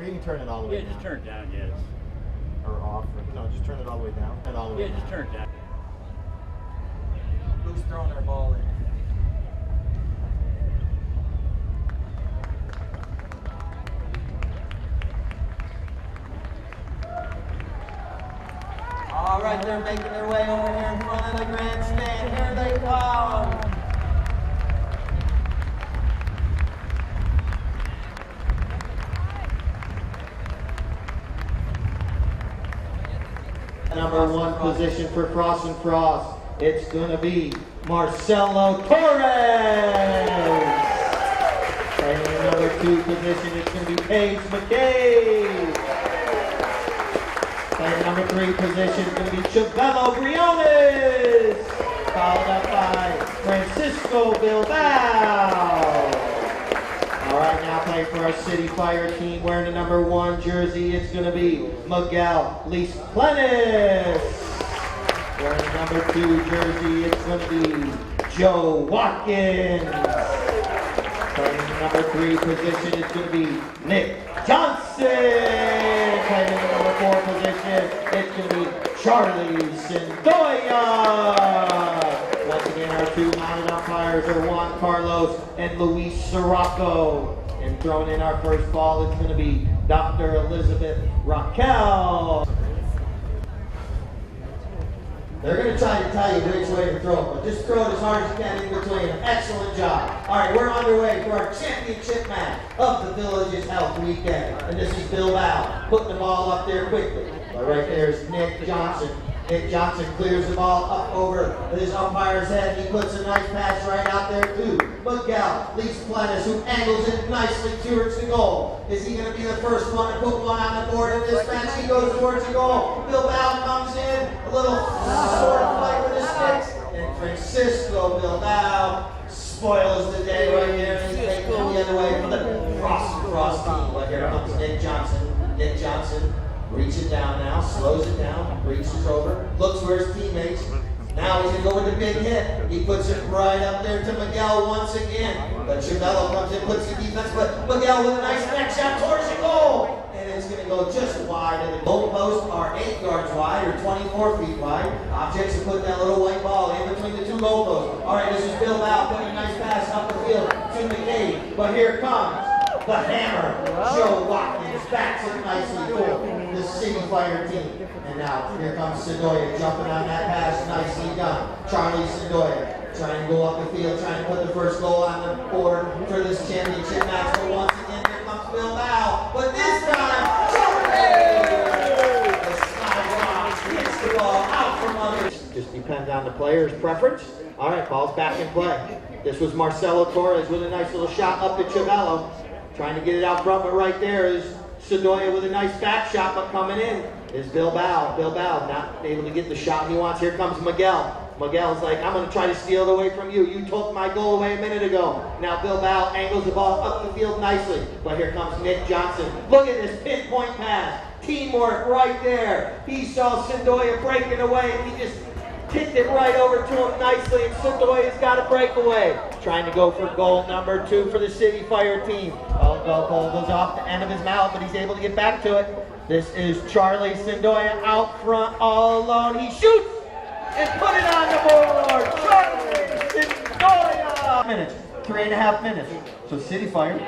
Or you can turn it all the way down. Yeah, just turn it down, yes. Or off. Or, no, just turn it all the way down. Turn it all the way Yeah, down. just turn it down. Who's throwing their ball in? All right, they're making their way over here in front of the grandstand. Here they come. Number one position for Fross and Fross. It's going to be Marcelo Torres. And in number two position, it's going to be Paige McCabe. And in number three position, it's going to be Chabelo Briones. Followed up by Francisco Bilbao. All right, now playing for our City Fire team, wearing the number one jersey, it's going to be Miguel Plenis. Wearing the number two jersey, it's going to be Joe Watkins. Playing in the number three position, it's going to be Nick Johnson. Playing in the number four position, it's going to be Charlie Sendoya. Once again, our two mounted umpires are Juan Carlos and Luis Sirocco. And throwing in our first ball, it's going to be Dr. Elizabeth Raquel. They're going to try to tell you which way to throw it, but just throw it as hard as you can in between them. Excellent job. All right, we're underway for our championship match of the Village's Health Weekend. And this is Bilbao putting the ball up there quickly. But right there is Nick Johnson. Nick Johnson clears the ball up over his umpire's head. He puts a nice pass right out there to Miguel Plenis, who angles it nicely towards the goal. Is he going to be the first one to put one on the board in this match? He goes towards the goal. Bilbao comes in, a little sort of fight with his sticks, and Francisco Bilbao spoils the day right there, and he's taking it the other way for the Fross team. But here comes Nick Johnson. Nick Johnson reaches down now, slows it down, reaches over, looks for his teammates. Now he's going to go with the big hit. He puts it right up there to Miguel once again. But Chabelo comes in, puts the defense, but Miguel with a nice neck shot towards the goal. And it's going to go just wide. And the goal posts are 8 yards wide or 24 feet wide. Objects have put that little white ball in between the two goal posts. All right, this is Bilbao putting a nice pass up the field to McCabe. But here comes the hammer, Joe Watkins, backs it nicely for the City Fire team. And now here comes Sendoya jumping on that pass, nicely done. Charlie Sendoya trying to go up the field, trying to put the first goal on the board for this championship match. But once again, here comes Bilbao. But this time, Charlie! The Skyrock hits the ball out from under. Just depends on the player's preference. All right, ball's back in play. This was Marcelo Torres with a nice little shot up to Chabelo. Trying to get it out front, but right there is Sendoya with a nice back shot, but coming in is Bilbao. Bilbao not able to get the shot he wants. Here comes Miguel. Miguel's like, I'm going to try to steal it away from you. You took my goal away a minute ago. Now Bilbao angles the ball up the field nicely. But here comes Nick Johnson. Look at this pinpoint pass. Teamwork right there. He saw Sendoya breaking away, and he just kicked it right over to him nicely, and Sendoya's got a breakaway. Trying to go for goal number 2 for the City Fire team. Goal goes off the end of his mouth, but he's able to get back to it. This is Charlie Sendoya out front all alone. He shoots and put it on the board. Charlie Sendoya! Minutes, 3.5 minutes. So City Fire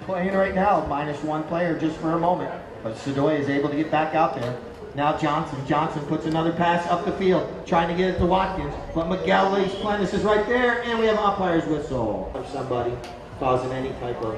playing right now, -1 player just for a moment. But Sendoya is able to get back out there. Now Johnson puts another pass up the field, trying to get it to Watkins. But Miguel Plenis is right there, and we have an umpire's whistle. Or somebody causing any type of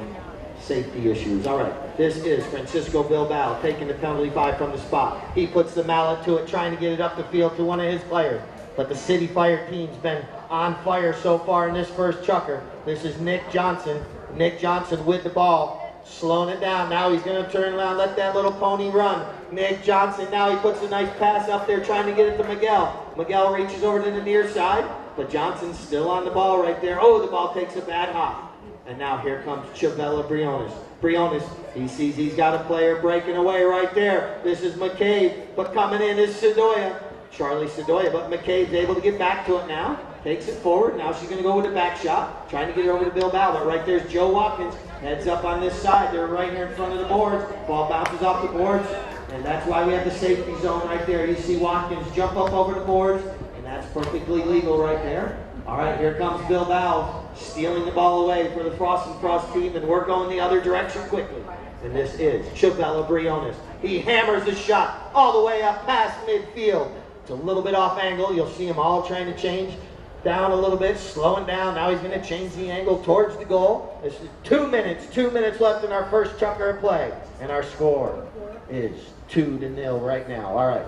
safety issues. All right, this is Francisco Bilbao taking the penalty by from the spot. He puts the mallet to it, trying to get it up the field to one of his players. But the City Fire team's been on fire so far in this first chukker. This is Nick Johnson. Nick Johnson with the ball. Slowing it down. Now he's going to turn around, let that little pony run. Nick Johnson, now he puts a nice pass up there, trying to get it to Miguel. Miguel reaches over to the near side, but Johnson's still on the ball right there. Oh, the ball takes a bad hop. And now here comes Chabelo Briones. He sees he's got a player breaking away right there. This is McCabe, but coming in is Sendoya. Charlie Sendoya, but McCabe's able to get back to it now. takes it forward. Now she's going to go with a back shot, trying to get it over to Bilbao. But right there's Joe Watkins, heads up on this side. They're right here in front of the boards. Ball bounces off the boards, and that's why we have the safety zone right there. You see Watkins jump up over the boards, and that's perfectly legal right there. All right, here comes Bilbao, stealing the ball away for the Fross and Fross team, and we're going the other direction quickly. And this is Chavella Briones. He hammers the shot all the way up past midfield. It's a little bit off angle. You'll see him all trying to change down a little bit, slowing down. Now he's going to change the angle towards the goal. This is 2 minutes left in our first chucker of play. And our score is 2-0 right now. All right.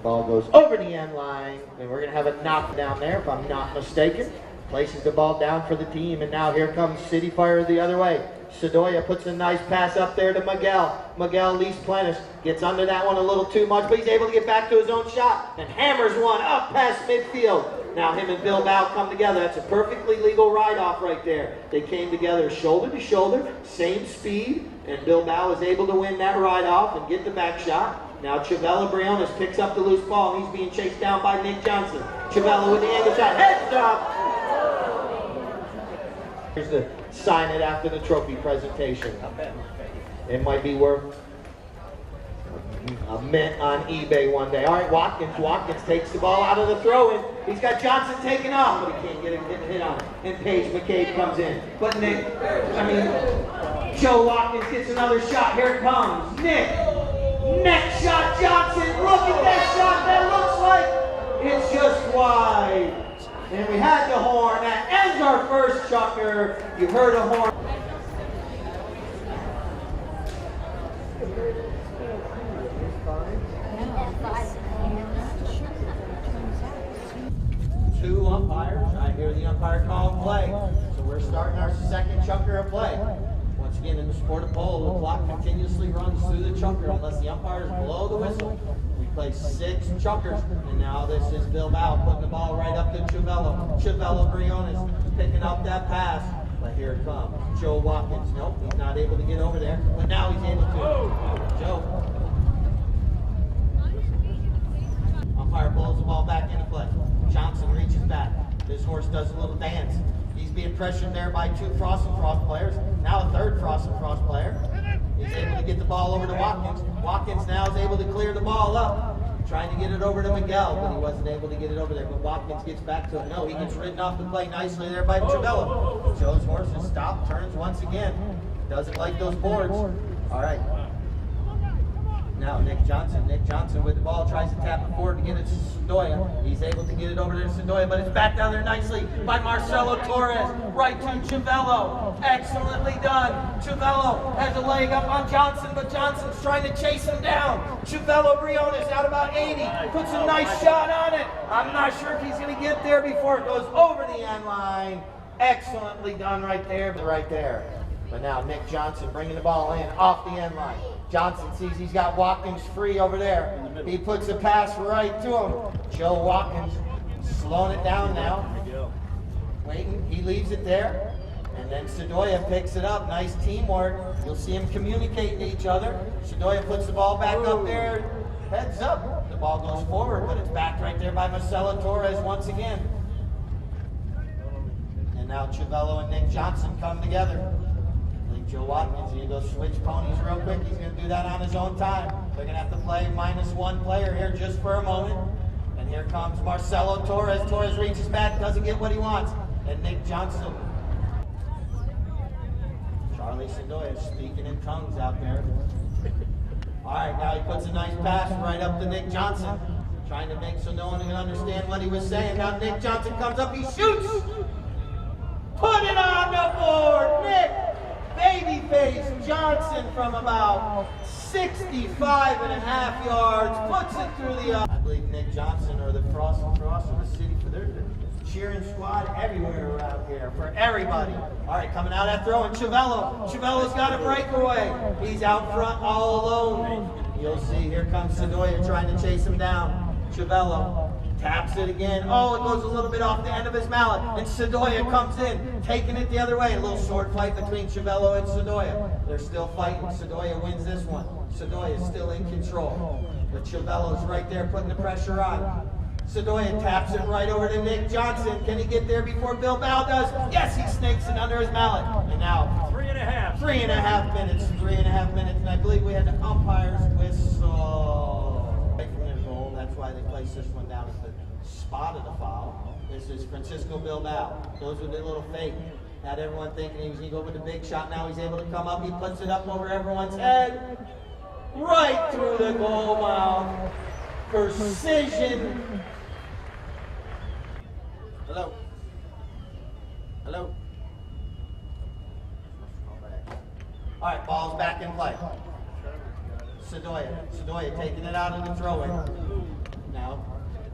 Ball goes over the end line, and we're going to have a knockdown there, if I'm not mistaken. Places the ball down for the team, and now here comes City Fire the other way. Sedoya puts a nice pass up there to Miguel. Miguel leaves Plenis, gets under that one a little too much, but he's able to get back to his own shot and hammers one up past midfield. Now him and Bilbao come together. That's a perfectly legal ride-off right there. They came together shoulder to shoulder, same speed, and Bilbao is able to win that ride-off and get the back shot. Now Chavella Briones picks up the loose ball, and he's being chased down by Nick Johnson. Chavella with the angle shot, heads up! Here's the sign it after the trophy presentation. It might be worth a mint on eBay one day. All right, Watkins takes the ball out of the throw-in. He's got Johnson taken off, but he can't get a hit on it. And Paige McCabe comes in. But Joe Watkins gets another shot. Here it comes. Next shot, Johnson. Look at that shot. That looks like it's just wide. And we had the horn. That ends our first chucker. You heard a horn. Two umpires. I hear the umpire call play. So we're starting our second chucker of play. Once again, in the sport of polo, the clock continuously runs through the chucker unless the umpires blow the whistle. We play 6 chuckers, and now this is Bilbao putting the ball right up to Chavella Briones picking up that pass. But here it comes. Joe Watkins. Nope, he's not able to get over there, but now he's able to. Joe. Umpire blows the ball back into play. Johnson reaches back. This horse does a little dance. He's being pressured there by 2 Fross and Fross players. Now a 3rd Fross and Fross player. He's able to get the ball over to Watkins. Watkins now is able to clear the ball up. Trying to get it over to Miguel, but he wasn't able to get it over there. But Watkins gets back to him. No, he gets ridden off the play nicely there by Chavella. Joe's horse is stopped, turns once again. Doesn't like those boards. All right. Now Nick Johnson with the ball, tries to tap it forward to get it to Sedoya. He's able to get it over to Sedoya, but it's back down there nicely by Marcelo Torres. Right to Chavella. Excellently done. Chavella has a leg up on Johnson, but Johnson's trying to chase him down. Chavella Briones out about 80. Puts a nice shot on it. I'm not sure if he's going to get there before it goes over the end line. Excellently done right there. But now Nick Johnson bringing the ball in off the end line. Johnson sees he's got Watkins free over there. He puts a pass right to him. Joe Watkins slowing it down now. Waiting, he leaves it there. And then Sedoya picks it up. Nice teamwork. You'll see them communicating to each other. Sedoya puts the ball back up there. Heads up. The ball goes forward, but it's back right there by Marcelo Torres once again. And now Chavella and Nick Johnson come together. Joe Watkins, he's going to go switch ponies real quick. He's going to do that on his own time. They're going to have to play -1 player here just for a moment. And here comes Marcelo Torres. Torres reaches back, doesn't get what he wants. And Nick Johnson. Charlie Sedoya speaking in tongues out there. All right, now he puts a nice pass right up to Nick Johnson. Trying to make so no one can understand what he was saying. Now Nick Johnson comes up, he shoots. Put it on the board, Nick. Babyface Johnson from about 65.5 yards puts it through the. I believe Nick Johnson or the Fross or the City for their cheering squad everywhere around here for everybody. All right, coming out that throw and Chavella's got a breakaway. He's out front all alone. You'll see here comes Sedoya trying to chase him down. Chavella taps it again. Oh, it goes a little bit off the end of his mallet. And Sedoya comes in, taking it the other way. A little short fight between Chavella and Sedoya. They're still fighting. Sedoya wins this one. Sedoya is still in control. But Chavella's right there putting the pressure on. Sedoya taps it right over to Nick Johnson. Can he get there before Bilbao does? Yes, he snakes it under his mallet. And now 3.5. 3.5 minutes. 3.5 minutes. And I believe we had the umpire's whistle. Right from their goal. That's why they placed this one down as the spot of the foul. This is Francisco Bilbao. Goes with a little fake. Had everyone thinking he was going to go with the big shot. Now he's able to come up. He puts it up over everyone's head. Right through the goal mouth. Precision. Hello. Hello. All right, ball's back in play. Sedoya taking it out of the throw-in. Now,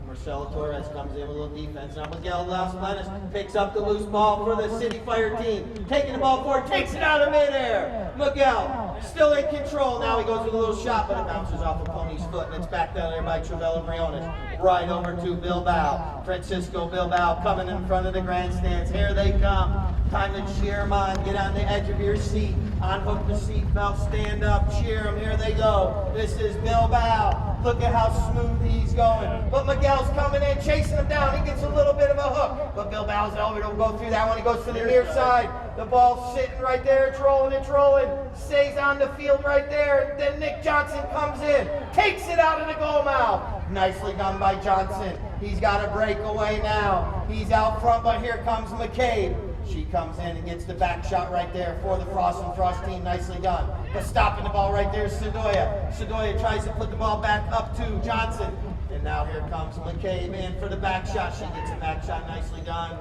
Marcelo Torres comes in with a little defense. Now Miguel Las Planas picks up the loose ball for the City Fire team. Taking the ball forward, takes it out of midair. Miguel still in control. Now he goes with a little shot, but it bounces off a pony's foot, and it's back down there by Trevelo Briones. Right over to Bilbao. Francisco Bilbao coming in front of the grandstands. Here they come. Time to cheer them on. Get on the edge of your seat. Unhook the seatbelt. Stand up. Cheer them. Here they go. This is Bilbao. Look at how smooth he's going. But Miguel's coming in, chasing him down. He gets a little bit of a hook. But Bilbao's over. Don't go through that one. He goes to the near side. The ball's sitting right there. It's rolling. It's rolling. Stays on the field right there. Then Nick Johnson comes in. Takes it out of the goal mouth. Nicely done by Johnson. He's got a breakaway now. He's out front, but here comes McCabe. She comes in and gets the back shot right there for the Fross and Fross team. Nicely done. But stopping the ball right there is Sedoya. Sedoya tries to put the ball back up to Johnson. And now here comes McCabe in for the back shot. She gets a back shot. Nicely done.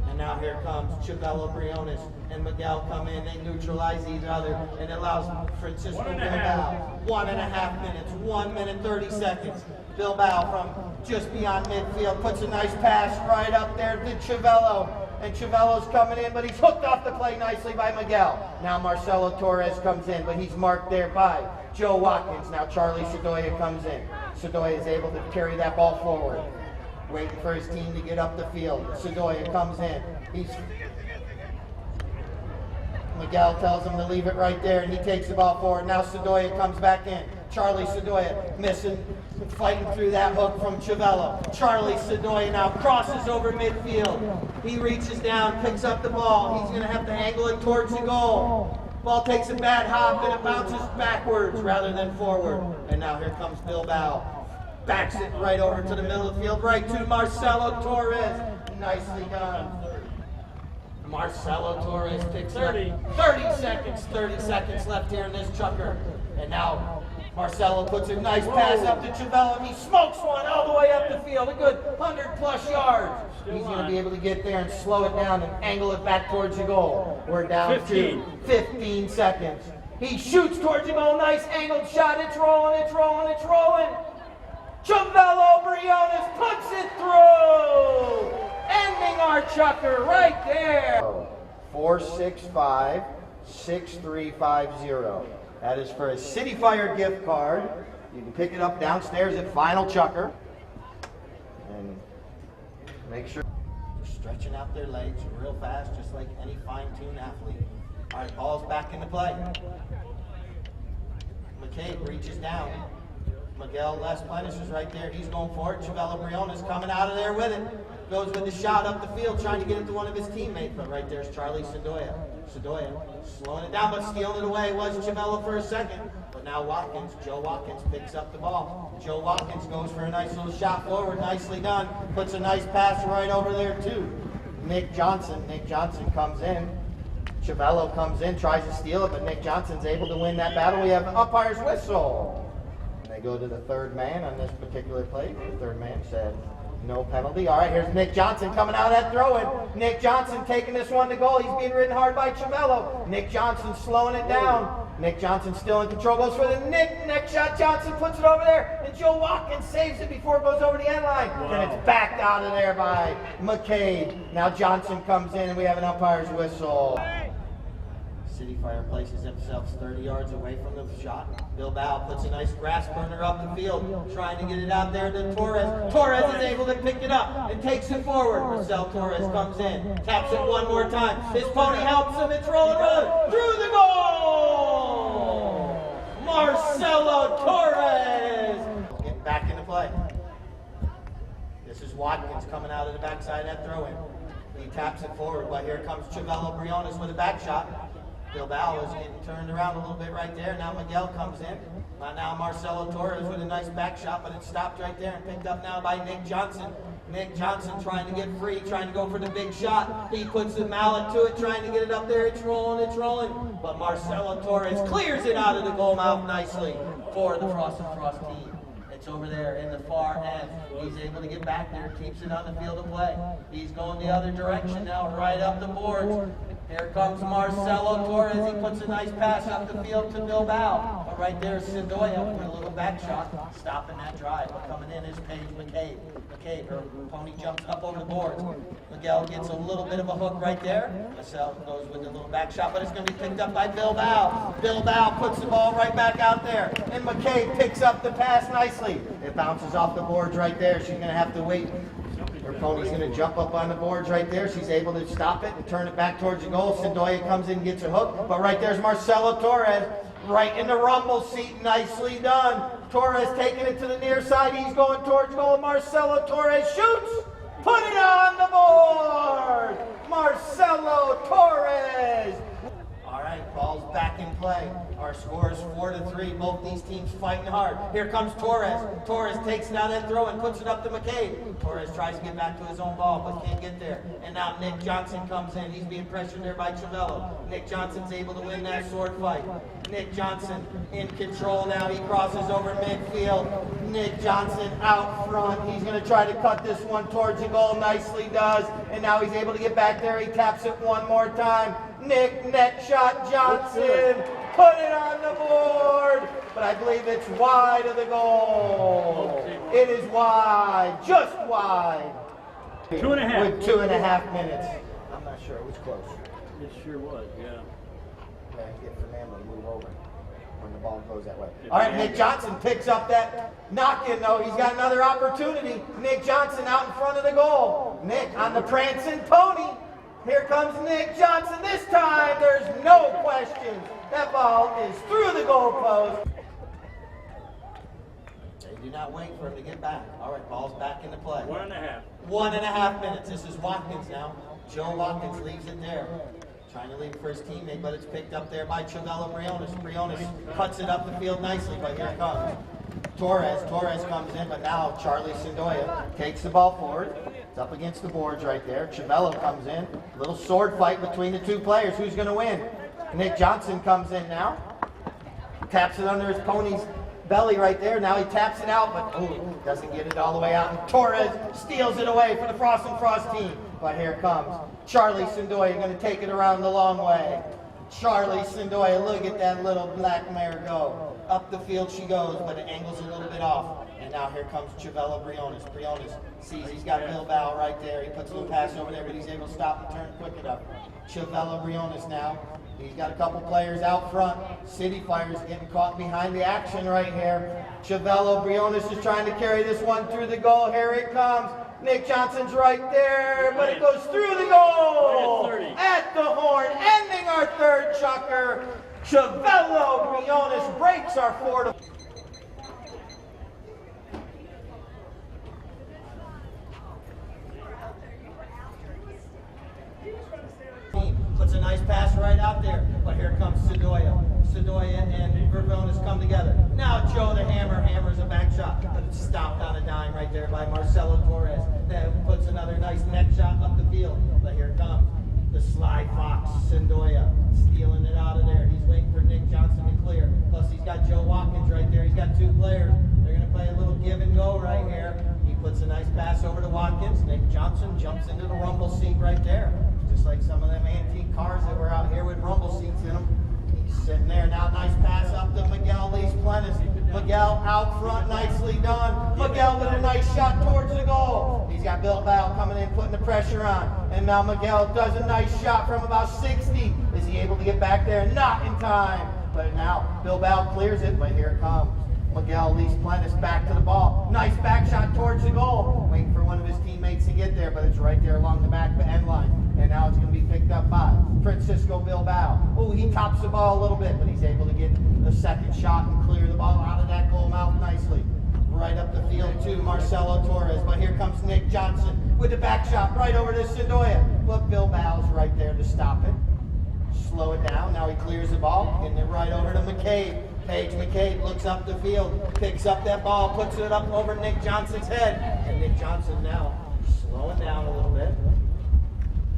And now here comes Trevelo Briones and Miguel come in. They neutralize each other and it allows Francisco Bilbao 1.5 minutes, 1 minute 30 seconds. Bilbao from just beyond midfield puts a nice pass right up there to Trevelo. And Trevelo's coming in, but he's hooked off the play nicely by Miguel. Now Marcelo Torres comes in, but he's marked there by Joe Watkins. Now Charlie Sedoya comes in. Sedoya is able to carry that ball forward. Waiting for his team to get up the field. Sedoya comes in. Miguel tells him to leave it right there, and he takes the ball forward. Now Sedoya comes back in. Charlie Sedoya missing, fighting through that hook from Trevelo. Charlie Sedoya now crosses over midfield. He reaches down, picks up the ball. He's going to have to angle it towards the goal. Ball takes a bad hop, and it bounces backwards rather than forward. And now here comes Bilbao. Backs it right over to the middle of the field, right to Marcelo Torres. Nicely done. Marcelo Torres picks up 30 seconds left here in this chucker. And now Marcelo puts a nice pass up to Trevelo, and he smokes one all the way up the field, a good 100+ yards. He's going to be able to get there and slow it down and angle it back towards the goal. We're down to 15 seconds. He shoots towards the goal, nice angled shot. It's rolling, it's rolling, it's rolling. Trevelo Briones puts it through, ending our chucker right there. 465-6350. That is for a City Fire gift card. You can pick it up downstairs at Final Chucker. And make sure They're stretching out their legs real fast, just like any fine-tuned athlete. All right, ball's back into play. McCabe reaches down. Miguel Las Planas is right there. He's going for it. Trevelo Briones coming out of there with it. Goes with the shot up the field, trying to get it to one of his teammates. But right there's Charlie Sedoya. Sedoya slowing it down, but stealing it away was Trevelo for a second. But now Joe Watkins picks up the ball. Joe Watkins goes for a nice little shot forward. Nicely done. Puts a nice pass right over there too. Nick Johnson. Nick Johnson comes in. Trevelo comes in, tries to steal it, but Nick Johnson's able to win that battle. We have an umpire's whistle. They go to the third man on this particular play. The third man said no penalty. All right, here's Nick Johnson coming out of that throw-in. Nick Johnson taking this one to goal. He's being ridden hard by Trevelo. Nick Johnson slowing it down. Nick Johnson still in control. Goes for the next shot. Johnson puts it over there. And Joe Watkins saves it before it goes over the end line. Wow. And it's backed out of there by McCabe. Now Johnson comes in and we have an umpire's whistle. City Fire places themselves 30 yards away from the shot. Bilbao puts a nice grass burner up the field, trying to get it out there to Torres. Torres is able to pick it up and takes it forward. Marcel Torres comes in, taps it one more time. His pony helps him. It's rolling through the goal. Marcelo Torres getting back into play. This is Watkins coming out of the backside of that throw-in. He taps it forward, but here comes Chavello Briones with a back shot. Bilbao is getting turned around a little bit right there. Now Miguel comes in. Now Marcelo Torres with a nice back shot, but it stopped right there and picked up now by Nick Johnson. Nick Johnson trying to get free, trying to go for the big shot. He puts the mallet to it, trying to get it up there. It's rolling, it's rolling. But Marcelo Torres clears it out of the goal mouth nicely for the Fross and Fross team. It's over there in the far end. He's able to get back there, keeps it on the field of play. He's going the other direction now, right up the boards. Here comes Marcelo Torres. He puts a nice pass up the field to Bilbao. But right there is Sindoya with a little back shot, stopping that drive. But coming in is Paige McCabe. McCabe, her pony jumps up over the boards. Miguel gets a little bit of a hook right there. Marcel goes with a little back shot, but it's going to be picked up by Bilbao. Bilbao puts the ball right back out there. And McCabe picks up the pass nicely. It bounces off the boards right there. She's going to have to wait. Her pony's going to jump up on the boards right there. She's able to stop it and turn it back towards the goal. Sindoya comes in and gets a hook. But right there's Marcelo Torres right in the rumble seat. Nicely done. Torres taking it to the near side. He's going towards goal. Marcelo Torres shoots. Put it on the board. Marcelo Torres. All right, ball's back in play. Our score is 4-3. Both these teams fighting hard. Here comes Torres. Torres takes it out that throw and puts it up to McCabe. Torres tries to get back to his own ball, but can't get there. And now Nick Johnson comes in. He's being pressured there by Chavello. Nick Johnson's able to win that sword fight. Nick Johnson in control now. He crosses over midfield. Nick Johnson out front. He's going to try to cut this one towards the goal. Nicely does. And now he's able to get back there. He taps it one more time. Nick, net shot, Johnson, put it on the board, but I believe it's wide of the goal. It is wide, just wide. 2.5. With 2.5 minutes. I'm not sure, it was close. It sure was, yeah. Okay, get Fernando to move over when the ball goes that way. All right, Nick Johnson picks up that knock-in, though. He's got another opportunity. Nick Johnson out in front of the goal. Nick on the prancing pony. Here comes Nick Johnson. This time, there's no question. That ball is through the goalpost. They do not wait for him to get back. All right, ball's back into play. 1.5. 1.5 minutes. This is Watkins now. Joe Watkins leaves it there. Trying to leave it for his teammate, but it's picked up there by Chavello Briones. Briones cuts it up the field nicely, but here it comes. Torres comes in, but now Charlie Sindoya takes the ball forward. It's up against the boards right there. Chavello comes in. Little sword fight between the two players. Who's going to win? Nick Johnson comes in now. Taps it under his pony's belly right there. Now he taps it out, but doesn't get it all the way out. And Torres steals it away for the Fross and Fross team. But here comes Charlie Sindoya, going to take it around the long way. Charlie Sindoya, look at that little black mare go. Up the field she goes, but it angles a little bit off. And now here comes Chavello Briones. Briones sees he's got Bilbao right there. He puts a little pass over there, but he's able to stop and turn quick enough. Chavello Briones now. He's got a couple players out front. City Fire's getting caught behind the action right here. Chavello Briones is trying to carry this one through the goal. Here it comes. Nick Johnson's right there, but it goes through the goal. At the horn, ending our third chukker. Chavello Briones breaks our 4-4. Puts a nice pass right out there, but here comes Sindoya. Sindoya and Briones come together. Now Joe the Hammer hammers a back shot, but it's stopped on a dime right there by Marcelo Torres. Then puts another nice neck shot up the field, but here comes the Sly Fox Sindoya, stealing it out of there. He's waiting for Nick Johnson to clear. Plus he's got Joe Watkins right there. He's got two players. They're going to play a little give and go right here. He puts a nice pass over to Watkins. Nick Johnson jumps into the rumble seat right there. Just like some of them antique cars that were out here with rumble seats in them. He's sitting there now. Nice pass up to Miguel Lees Plenis. Miguel out front, nicely done. Miguel with a nice shot towards the goal. He's got Bilbao coming in, putting the pressure on. And now Miguel does a nice shot from about 60. Is he able to get back there? Not in time. But now Bilbao clears it, but here it comes. Miguel Lees Plenis back to the ball. Nice back shot towards the goal. Waiting for one of his teammates to get there, but it's right there along the back end line. And now it's going to be picked up by Francisco Bilbao. Oh, he tops the ball a little bit, but he's able to get the second shot and clear the ball out of that goal mouth nicely. right up the field to Marcelo Torres, but here comes Nick Johnson with the back shot right over to Sedoya. But Bilbao's right there to stop it. Slow it down. Now he clears the ball, getting it right over to McCabe. Paige McCabe looks up the field, picks up that ball, puts it up over Nick Johnson's head. And Nick Johnson now slowing down a little bit.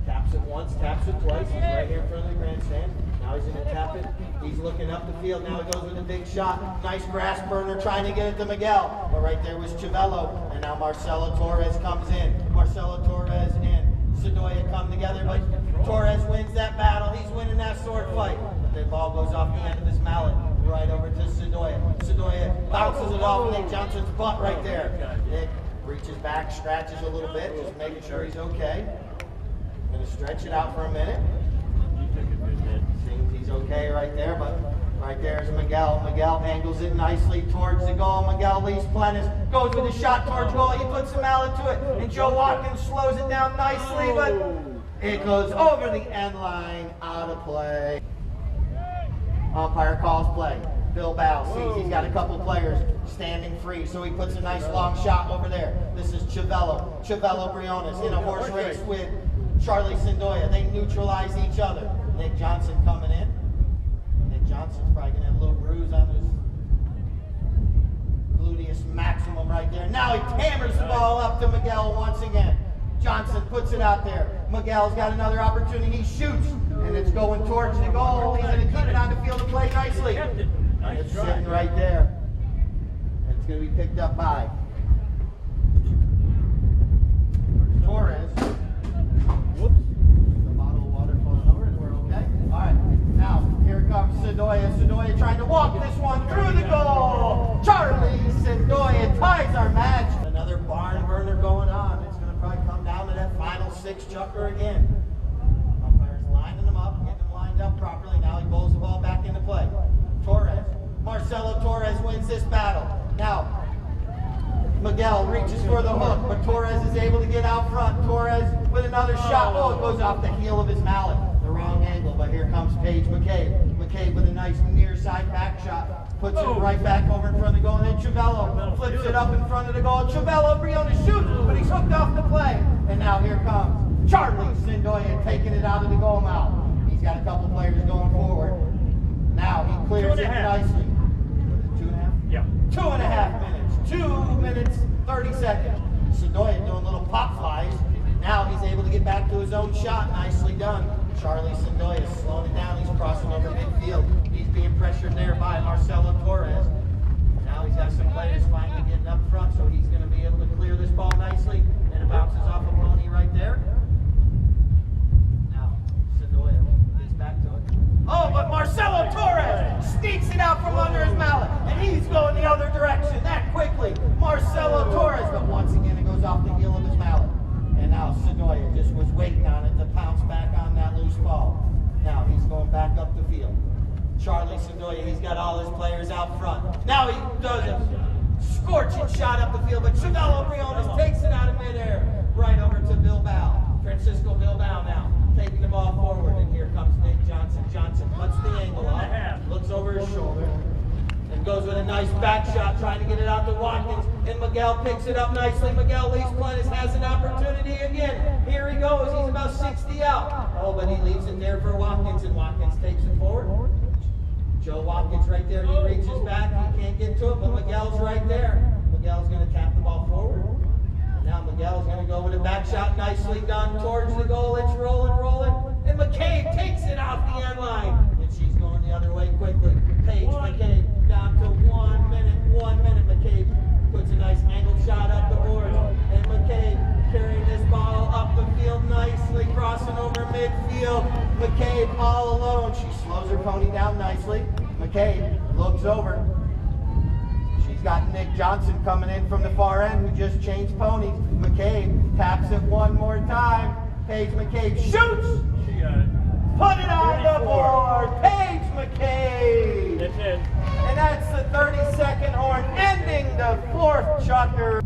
Taps it once, taps it twice. He's right here in front of the grandstand. Now he's going to tap it. He's looking up the field. Now he goes with a big shot. Nice grass burner trying to get it to Miguel. But right there was Chivello. And now Marcelo Torres comes in. Marcelo Torres and Sedoya come together. But Torres wins that battle. He's winning that sword fight. But the ball goes off the end of his mallet. Right over to Sedoya. Sedoya bounces it off Nick Johnson's butt right there. Nick reaches back, scratches a little bit, just making sure he's okay. Gonna stretch it out for a minute. Seems he's okay right there, but right there's Miguel. Miguel angles it nicely towards the goal. Miguel leaves Plenis, goes with a shot towards goal. He puts a mallet to it, and Joe Watkins slows it down nicely, but it goes over the end line, out of play. Umpire calls play. Bilbao sees he's got a couple players standing free, so he puts a nice long shot over there. This is Chivello. Chivello Briones in a horse race with Charlie Sedoya. They neutralize each other. Nick Johnson coming in. Nick Johnson's probably going to have a little bruise on his gluteus maximum right there. Now he hammers the ball up to Miguel once again. Johnson puts it out there. Miguel's got another opportunity. He shoots, and it's going towards the goal. He's going to keep it on the field to play nicely. It's sitting right there. And it's going to be picked up by Torres. Whoops. The bottle of water falling over. We're okay. All right. Now, here comes Sedoya. Sedoya trying to walk this one through the goal. Charlie Sedoya ties our match. Another barn burner going on. It's going to probably come down to that final six chucker again. Umpire's lining them up, getting them lined up properly. Now he bowls the ball back into play. Torres. Marcelo Torres wins this battle. Now, Miguel reaches for the hook, but Torres is able to get out front. Torres with another shot. Oh, it goes off the heel of his mallet. The wrong angle, but here comes Paige McCabe. McCabe with a nice near side back shot. Puts it right back over in front of the goal. And then Chivello flips it up in front of the goal. Chivello Briones shoots, but he's hooked off the play. And now here comes Charlie Sedoya taking it out of the goal mouth. He's got a couple players going forward. Now he clears it nicely. 2.5? Yeah. 2.5 minutes. 2 minutes, 30 seconds. Sedoya doing little pop flies. Now he's able to get back to his own shot. Nicely done. Charlie Sedoya slowing it down. He's crossing over midfield. He's being pressured there by Marcelo Torres. Now he's got some players finally getting up front, so he's going to be able to clear this ball nicely. And it bounces off a pony right there. Now, Sedoya gets back to it. Oh, but Marcelo Torres sneaks it out from under his mallet, and he's going the other direction that quickly. Marcelo Torres, but once again it goes off the heel of his mallet. And now Sedoya just was waiting on it to pounce back on that loose ball. Now he's going back up the field. Charlie Sedoya, he's got all his players out front. Now he does a scorching shot up the field, but Chivello Briones takes it out of midair right over to Bilbao. Francisco Bilbao now taking the ball forward, and here comes Nick Johnson. Johnson cuts the angle up, looks over his shoulder, and goes with a nice back shot, trying to get it out to Watkins, and Miguel picks it up nicely. Miguel leaves Plenis, has an opportunity again. Here he goes, he's about 60 out. Oh, but he leaves it there for Watkins, and Watkins takes it forward. Joe Watkins right there, he reaches back, he can't get to it, but Miguel's right there. Miguel's going to tap the ball forward. And now Miguel's going to go with a back shot, nicely done towards the goal. It's rolling, and McCabe takes it off the end line. And she's going the other way quickly. Paige McCabe down to 1 minute. 1 minute. McCabe puts a nice angled shot up the board. And McCabe carrying this ball up the field nicely, crossing over midfield. McCabe all alone. She slows her pony down nicely. McCabe looks over. She's got Nick Johnson coming in from the far end who just changed ponies. McCabe taps it one more time. Paige McCabe shoots! She got it. Put it on the board! Paige McCabe! That's it. And that's the 32nd horn, ending the fourth chukker.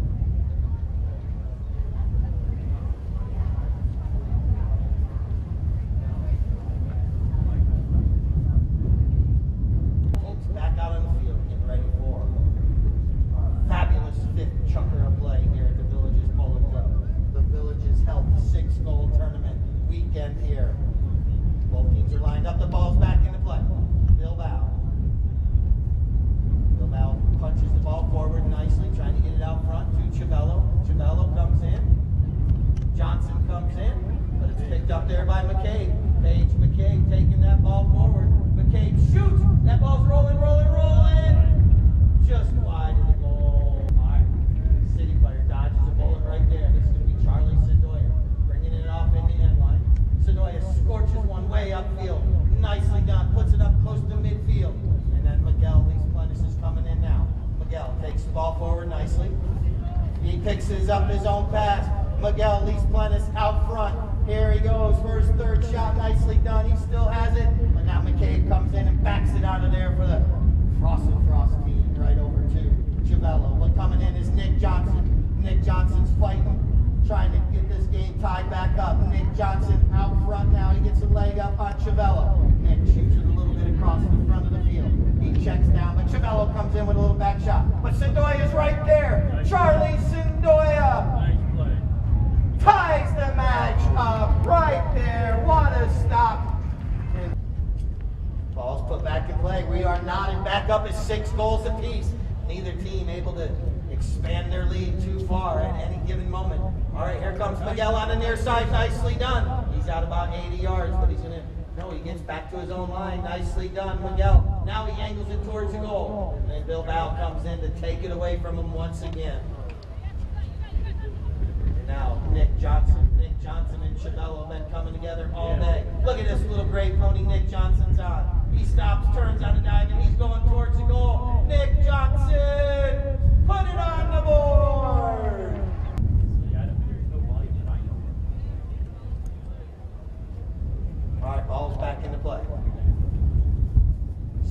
Back out on the field, getting ready for a fabulous up the balls back into play. Bilbao. Bilbao punches the ball forward nicely, trying to get it out front to Chivello. Chivello comes in. Johnson comes in, but it's picked up there by McCabe. Page McCabe taking that ball forward. McCabe shoots. That ball's rolling, rolling, rolling. Just wide of the goal. All right. City Fire dodges a bullet right there. This is going to be Charlie Sendoya bringing it off in the end line. Sendoya scorches one way upfield. Nicely done. Puts it up close to midfield. And then Miguel Lees-Plenis is coming in now. Miguel takes the ball forward nicely. He picks up his own pass. Miguel Lees-Plenis out front. Here he goes. First, third shot. Nicely done. He still has it. But now McCabe comes in and backs it out of there for the Fross team. Right over to Chivello. But coming in is Nick Johnson. Nick Johnson's fighting. Trying to get this game tied back up. Nick Johnson out front now. He gets a leg up on Chivello. Nick shoots it a little bit across the front of the field. He checks down, but Chivello comes in with a little back shot. But Sendoya is right there. Charlie Sendoya ties the match up right there. What a stop. And ball's put back in play. We are knotted back up at 6 goals apiece. Neither team able to expand their lead too far at any given moment. All right, here comes Miguel on the near side. Nicely done. He's out about 80 yards, but he's going to, no, he gets back to his own line. Nicely done, Miguel. Now he angles it towards the goal. And then Bilbao comes in to take it away from him once again. And now Nick Johnson and Chivello have been coming together all day. Look at this little gray pony Nick Johnson's on. He stops, turns on a dive, and he's going towards the goal. Nick Johnson, put it on the board. All right, ball's back into play.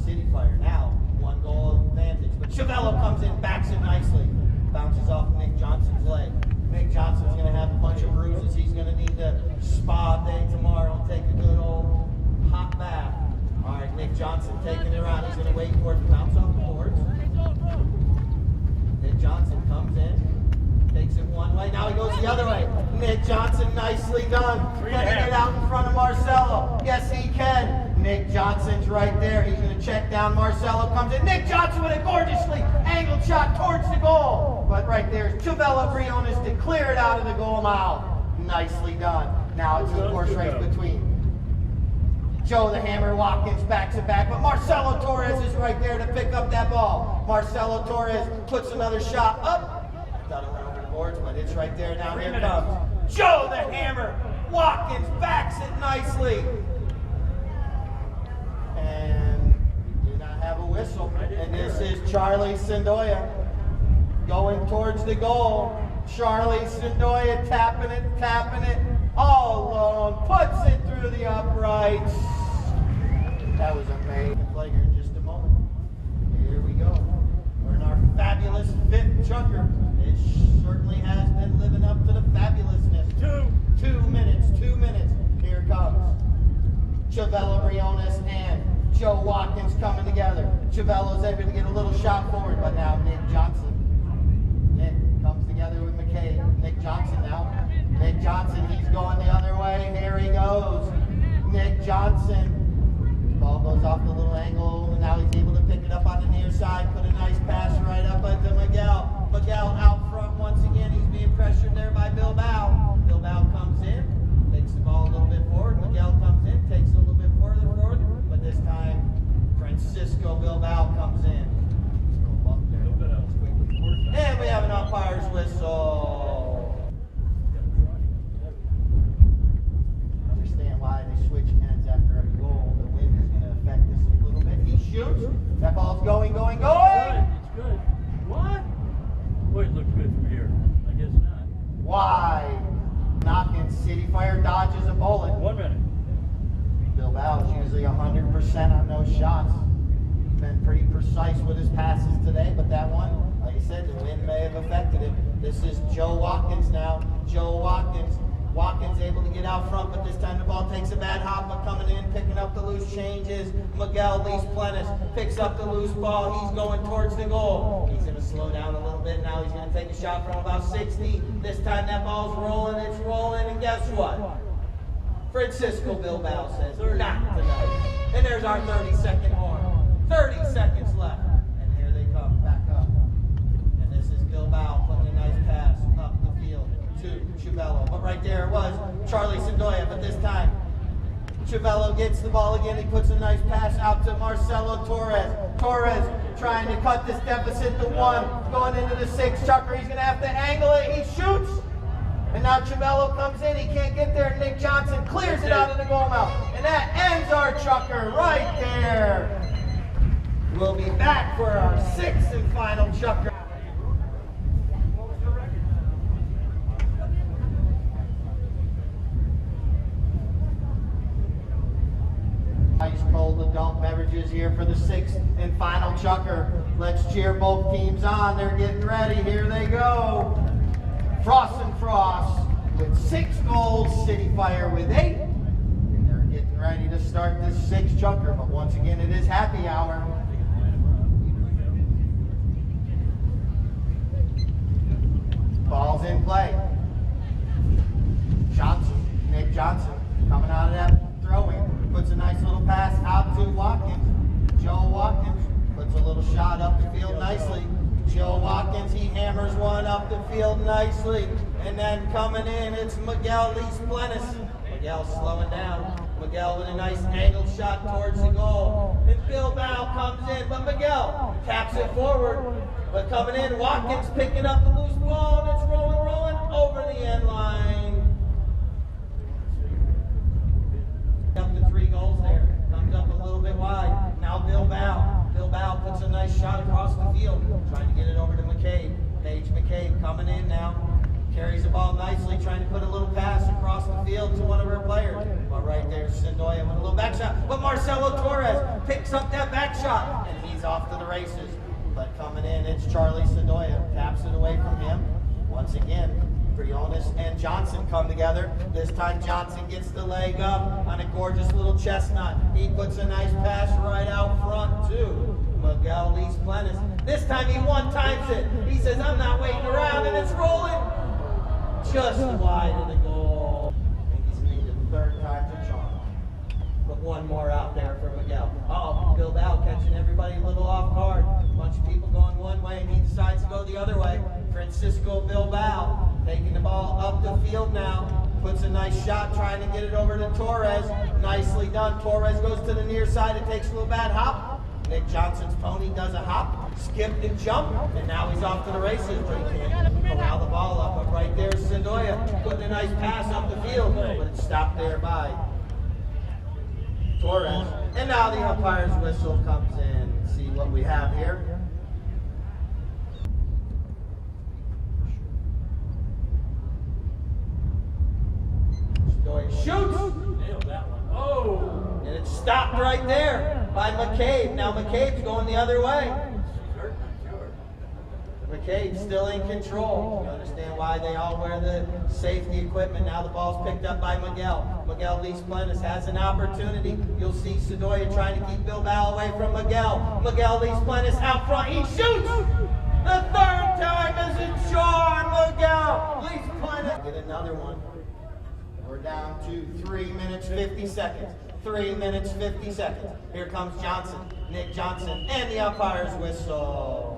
City Fire now, 1 goal advantage. But Chivello comes in, backs it nicely. Bounces off Nick Johnson's leg. Nick Johnson's going to have a bunch of bruises. He's going to need to spa day tomorrow and take a good old hot bath. All right, Nick Johnson taking it around. He's going to wait for it to bounce off the boards. Nick Johnson comes in, takes it one way. Now he goes the other way. Nick Johnson, nicely done. Getting it out in front of Marcelo. Yes, he can. Nick Johnson's right there. He's going to check down. Marcelo comes in. Nick Johnson with a gorgeously angled shot towards the goal. But right there is Chivello Briones to clear it out of the goal mouth. Nicely done. Now it's a horse race between Joe the Hammer Watkins backs it back, but Marcelo Torres is right there to pick up that ball. Marcelo Torres puts another shot up. I thought it went over the boards, but it's right there now. Here comes Joe the Hammer Watkins, backs it nicely. And we do not have a whistle. And this is Charlie Sendoya going towards the goal. Charlie Sendoya tapping it, all alone, puts it through the uprights. That was amazing. Play here in just a moment. Here we go. We're in our fabulous 5th chucker. It certainly has been living up to the fabulousness. 2 minutes. Here comes Chivello Briones and Joe Watkins coming together. Chivello's able to get a little shot forward, but now Nick Johnson. Nick comes together with McCabe. Nick Johnson now. Nick Johnson, he's going the other way. Here he goes. Nick Johnson. Ball goes off the little angle, and now he's able to pick it up on the near side. Put a nice pass right up into Miguel. Miguel out front once again. He's being pressured there by Bilbao. Bilbao comes in, takes the ball a little bit forward. Miguel comes in, takes it a little bit further forward. But this time, Francisco Bilbao comes in. And we have an umpire's whistle. Understand why they switch ends after every goal. The wind is going to affect this a little bit. He shoots. That ball's going. It's good. What? Boy, it looked good from here. I guess not. Wide. Knocking. City Fire dodges a bullet. 1 minute. Bilbao is usually 100% on those shots. He's been pretty precise with his passes today, but that one, like I said, the wind may have affected him. This is Joe Watkins now. Joe Watkins. Watkins able to get out front, but this time the ball takes a bad hop, but coming in, picking up the loose changes. Miguel Lees-Plenis picks up the loose ball. He's going towards the goal. He's going to slow down a little bit now. He's going to take a shot from about 60. This time that ball's rolling, it's rolling, and guess what? Francisco Bilbao says, not tonight. And there's our 30-second horn. 30 seconds left. And here they come, back up. And this is Bilbao putting a nice pass up the field to Chivello. But right there it was Charlie Sandoya, but this time Chivello gets the ball again. He puts a nice pass out to Marcelo Torres. Torres trying to cut this deficit to 1. Going into the 6 chucker. He's going to have to angle it. He shoots. And now Chivello comes in. He can't get there. Nick Johnson clears it out of the goal mouth. And that ends our chucker right there. We'll be back for our 6th and final chucker. Ice cold adult beverages here for the 6th and final chucker. Let's cheer both teams on. They're getting ready. Here they go. Fross and Fross with 6 goals. City Fire with 8. And they're getting ready to start this 6th chucker. But once again, it is happy hour. Ball's in play. Johnson, Nick Johnson, coming out of that throwing. Puts a nice little pass out to Watkins. Joe Watkins puts a little shot up the field nicely. Joe Watkins, he hammers one up the field nicely. And then coming in, it's Miguel Lees-Plenis. Miguel slowing down. Miguel with a nice angled shot towards the goal. And Bilbao comes in, but Miguel taps it forward. But coming in, Watkins picking up the loose ball, and it's rolling over the end line. Up to 3 goals there. Comes up a little bit wide. Now Bilbao puts a nice shot across the field, trying to get it over to McCabe. Paige McCabe coming in now. Carries the ball nicely, trying to put a little pass across the field to one of her players. But right there, Sandoya with a little back shot. But Marcelo Torres picks up that back shot, and he's off to the races. But coming in, it's Charlie Sandoya. Taps it away from him. Once again, Briones and Johnson come together. This time Johnson gets the leg up on a gorgeous little chestnut. He puts a nice pass right out front to Miguel Lees-Plenis. This time he one-times it. He says, I'm not waiting around, and it's rolling just wide of the goal. I think he's made the 3rd time to charm. But one more out there for Miguel. Uh-oh, Bilbao catching everybody a little off guard. Bunch of people going one way, and he decides to go the other way. Francisco Bilbao taking the ball up the field now. Puts a nice shot, trying to get it over to Torres. Nicely done. Torres goes to the near side and takes a little bad hop. Nick Johnson's pony does a hop, skip and jump, and now he's off to the races. But he can't allow the ball up. But right there, Sandoya putting a nice pass up the field, but it's stopped there by Torres. And now the umpire's whistle comes in. See what we have here. Sandoya shoots. Nailed that one. Oh! And it's stopped right there by McCabe. Now McCabe's going the other way. McCabe's still in control. You understand why they all wear the safety equipment. Now the ball's picked up by Miguel. Miguel Lees-Plenis has an opportunity. You'll see Sandoya trying to keep Bilbao away from Miguel. Miguel Lees-Plenis out front. He shoots! The 3rd time is a charm. Miguel Lees-Plenis. Get another one. We're down to 3 minutes 50 seconds. 3 minutes 50 seconds. Here comes Johnson, Nick Johnson, and the umpire's whistle.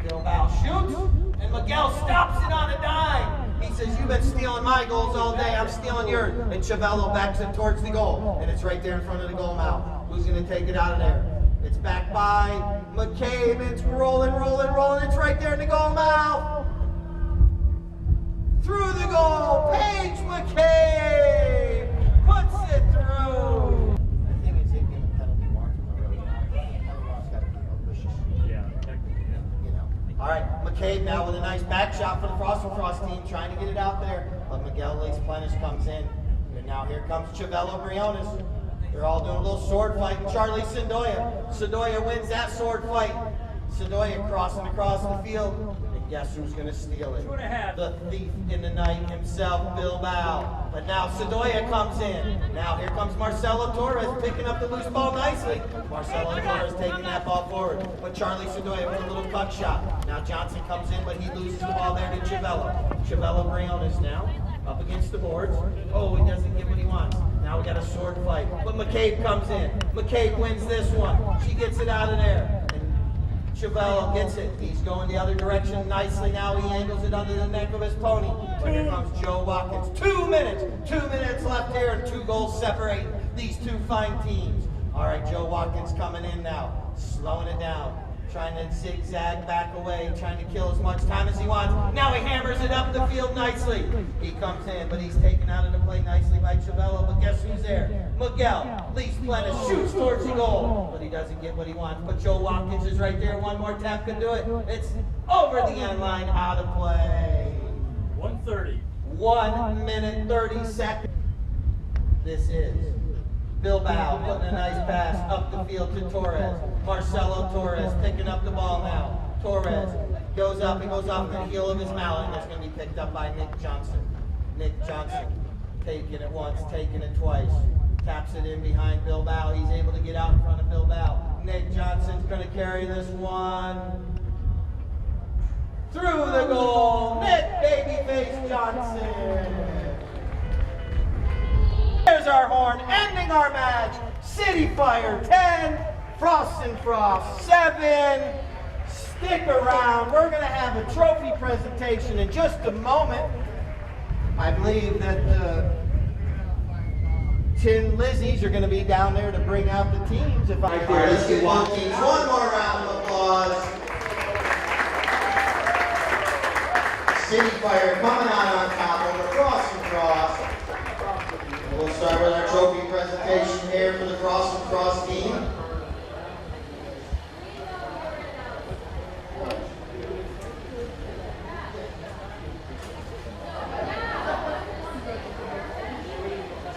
Bilbao shoots, and Miguel stops it on a dime. He says, you've been stealing my goals all day, I'm stealing yours. And Chivello backs it towards the goal, and it's right there in front of the goal mouth. Who's going to take it out of there? It's back by McCabe. It's rolling. It's right there in the goal mouth. Through the goal, Paige McCabe puts it through. I think it's taking a penalty mark. Everyone's got to be ambitious. Yeah, technically. You know. All right, McCabe now with a nice back shot for the Fross and Fross team, trying to get it out there. But Miguel Lees-Plenis comes in. And now here comes Chivello Briones. They're all doing a little sword fight. And Charlie Sandoya. Sandoya wins that sword fight. Sandoya crossing across the field. Guess who's going to steal it? 2.5. The thief in the night himself, Bilbao. But now Sedoya comes in. Now here comes Marcelo Torres picking up the loose ball nicely. Marcelo Torres taking that ball forward. But Charlie Sedoya with a little cut shot. Now Johnson comes in, but he loses the ball there to Chivello. Chivello Briones now up against the boards. Oh, he doesn't get what he wants. Now we got a sword fight. But McCabe comes in. McCabe wins this one. She gets it out of there. Chivello gets it. He's going the other direction nicely now. He angles it under the neck of his pony. But here comes Joe Watkins. 2 minutes. 2 minutes left here, and 2 goals separate these two fine teams. All right, Joe Watkins coming in now. Slowing it down. Trying to zigzag back away. Trying to kill as much time as he wants. Now he hammers it up the field nicely. He comes in, but he's taken out of the play nicely by Chivello. But guess who's there? Miguel. Least Plennis shoots towards the goal. But he doesn't get what he wants. But Joe Watkins is right there. One more tap can do it. It's over the end line, out of play. 1:30. 1 minute 30 seconds. This is Bilbao putting a nice pass up the field to Torres. Marcelo Torres picking up the ball now. Torres goes up, he goes off the heel of his mallet, and it's going to be picked up by Nick Johnson. Nick Johnson taking it once, taking it twice. Taps it in behind Bilbao. He's able to get out in front of Bilbao. Nick Johnson's going to carry this one through the goal. Nick Babyface Johnson. There's our horn, ending our match. City Fire 10, Fross and Fross 7. Stick around. We're going to have a trophy presentation in just a moment. I believe that Tin Lizzies are going to be down there to bring out the teams. If I All right, let's give both teams one more round of applause. City Fire coming out on top over Fross and Fross. We'll start with our trophy presentation here for the Fross and Fross team.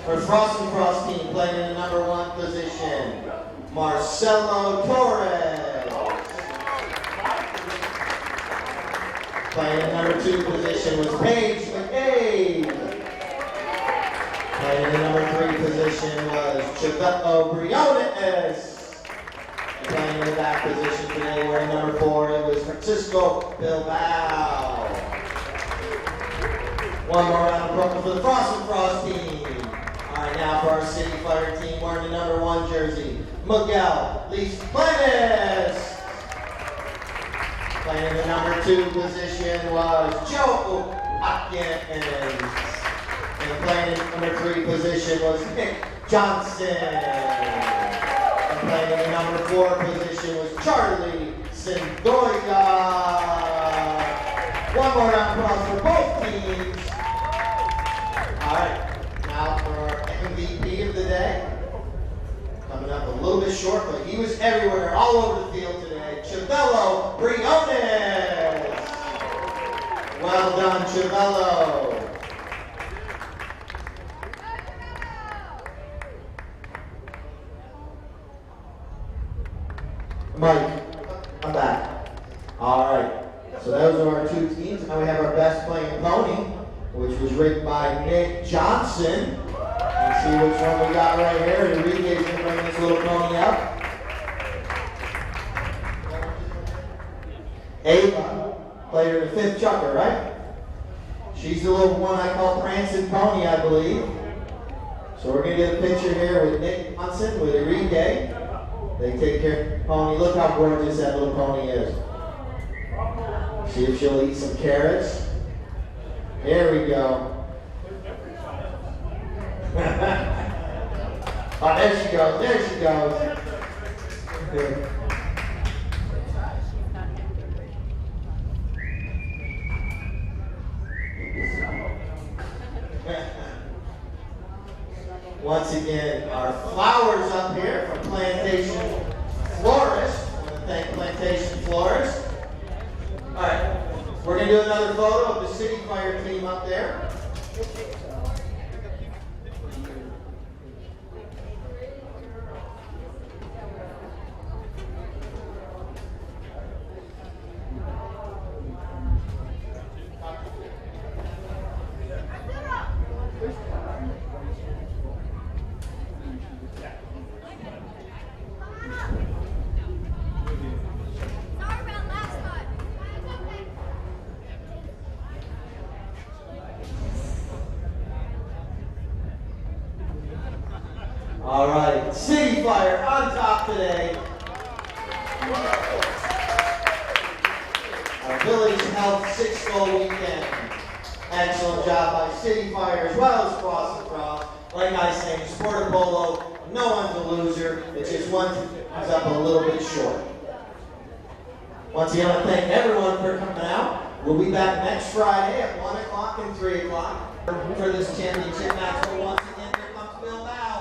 For Fross and Fross team, playing in the number 1 position, Marcelo Torres. Playing in the number 2 position was Paige McCabe. Playing in the number 3 position was Chivello Briones. Playing in the back position today, wearing number 4, it was Francisco Bilbao. One more round of applause for the Fross and Fross team. All right, now for our City Fire team, wearing the number 1 jersey, Miguel Least Plennis. Playing in the number 2 position was Joe Watkins. And playing in number 3 position was Nick Johnson. And playing in the number 4 position was Charlie Sedoya. One more round of applause for both teams. All right, now for our MVP of the day. Coming up a little bit short, but he was everywhere, all over the field today. Chivello Briones. Well done, Chivello. Mike, I'm back. All right, so those are our 2 teams. Now we have our best playing pony, which was rigged by Nick Johnson. Let's see which one we got right here. Enrique's going to bring this little pony up. Ava played her the 5th chucker, right? She's the little one I call Prancing Pony, I believe. So we're going to get a picture here with Nick Johnson, with Enrique. They take care of the pony. Look how gorgeous that little pony is. See if she'll eat some carrots. There we go. Oh, there she goes. There she goes. Good. Once again, our flowers up here from Plantation Florist. I want to thank Plantation Florist. All right, we're going to do another photo of the City Fire team up there. All right, City Fire on top today. Our Village Health 6-goal weekend. Excellent job by City Fire as well as Fross and Fross. Like I say, you support a Polo, no one's a loser. It's just one comes up a little bit short. Once again, I want to thank everyone for coming out. We'll be back next Friday at 1 o'clock and 3 o'clock for this championship match. But once again, here comes Bill Bow.